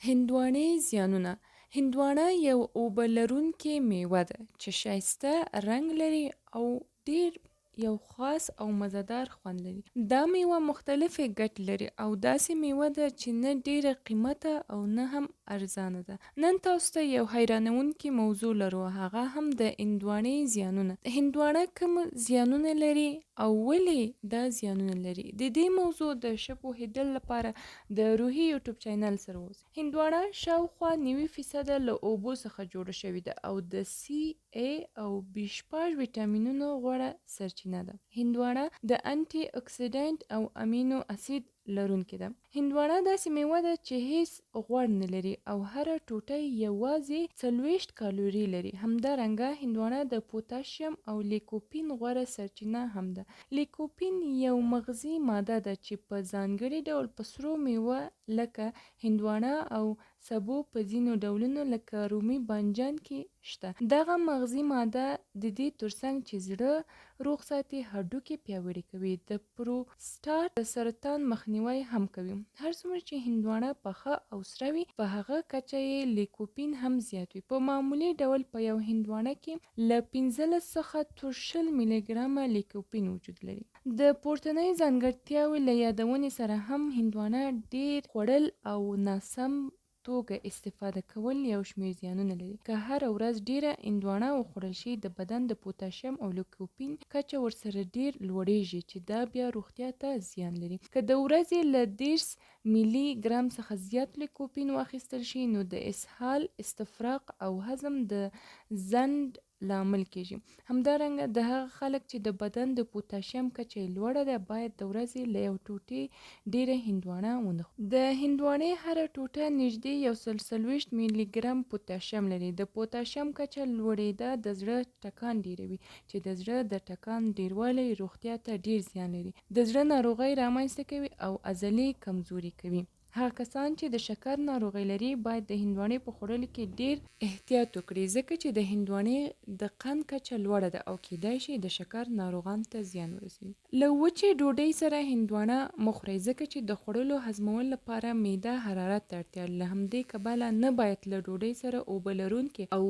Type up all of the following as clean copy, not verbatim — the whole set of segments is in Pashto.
هندواڼې زیانونه: هندواڼه یو اوبه لرونکې میوه ده چې ښایسته رنګ لري او ډېر یو خاص او مزهدار خوند لري. دا میوه مختلفې ګټې لري او داسې میوه ده چې نه ډېره قیمته او نه هم ارزانه ده. نن تاسو ته یو حیرانوونکې موضوع لرو، هغه هم د هندواڼې زیانونه. هندواڼه کوم زیانونه لري او ولې دا زیانونه لري؟ د دې موضوع د ښه پوهېدل لپاره د روحي یوټیوب چینل سره اوسئ. هندواڼه شاوخوا 90% له اوبو څخه جوړه شوې ده او د سی ای او B12 ویټامینونو غوره سرچینه ده. هندواڼه د انټي اکسیډنټ او امینو اسید لرونکې ده. هندواڼه داسې میوه ده چې هیڅ غوړ نه لري او هره ټوټه یوازې 40 کالوري لري. همدارنګه هندواڼه د پوتاشیم او لیکوپین غوره سرچینه هم ده. لیکوپین یو مغذي ماده ده چې په ځانګړي ډول په سرو میوه لکه هندواڼه او سبو په ځینو ډولونو لکه رومي بانجان کې شته. دغه مغذي ماده د دې ترڅنګ چې زړه روغ ساتي، هډوکي پیاوړي کوي، د پروسټات د سرطان مخنیوی هم کوي. هر څومره چې هندواڼه پخه او سره وي، په هغه کچه یې لیکوپین هم زیات وي. په معمولي ډول په یو هندواڼه کې له 15 څخه تر 20 ملي ګرامه لیکوپین وجود لري. د پورتنۍ ځانګړتیاوو له یادونې سره هم هندواڼه ډېر خوړل او ناسم توګه استفاده کول یو شمېر زیانونه لري. که هره ورځ ډېره هندواڼه وخوړل شي، د بدن د پوتاشیم او لیکوپین کچه ورسره ډېر لوړیږي چې دا بیا روغتیا ته زیان لري. که د ورځې له 30 ملي ګرام څخه زیات لیکوپین واخیستل شي، نو د اسهال، استفراق او هضم د ځنډ لامل کېږي. همدارنګه د هغه خلک چې د بدن د پوتاشیم کچه یې لوړه ده، باید د ورځې له یو ټوټې ډېره هندواڼه ونه خوري. د هندواڼې هره ټوټه نږدې 140 ملي ګرام پوتاشیم لري. د پوتاشیم کچه لوړېده د زړه ټکان ډېروي، چې د زړه د ټکان ډېروالی روغتیا ته ډېر زیان لري. د زړه ناروغۍ رامنځته کوي او عضلې کمزوري کوي. هغه کسان چې د شکر ناروغي لري باید د هندواڼې په خوړلو کې ډېر احتیاط وکړي، ځکه چې د هندواڼې د قند کچه لوړه ده او کېدای شي د شکر ناروغانو ته زیان ورسوي. له وچې ډوډۍ سره هندواڼه مه خورئ، ځکه چې د خوړلو هضمولو لپاره معده حرارت ته اړتیا لري. له همدې کبله نه باید له ډوډۍ سره اوبه لرونکې او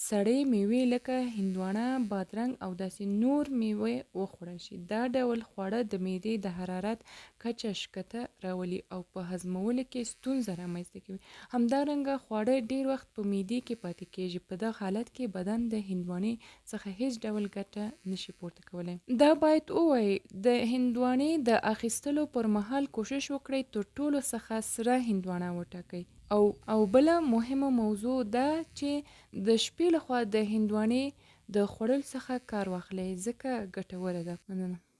سړې میوې لکه هندواڼه، بادرنګ او داسې نور میوې وخوړل شي. دا ډول خواړه د معدې د حرارت کچه ښکته راولي او په هضمولو کې ستونزه رامنځته کوي. همدارنګه خواړه ډېر وخت په معدې کې پاتې کېږي. په دغه حالت کې بدن د هندواڼې څخه هیڅ ډول ګټه نشي پورته کولی. دا باید ووایي، د هندواڼې د اخیستلو پر مهال کوشش وکړئ تر ټولو څخه سره هندواڼه وټاکئ. او بله مهمه موضوع ده چې د شپې لخوا د هندواڼې د خوړلو څخه کار واخلئ، ځکه ګټوره ده. مننه.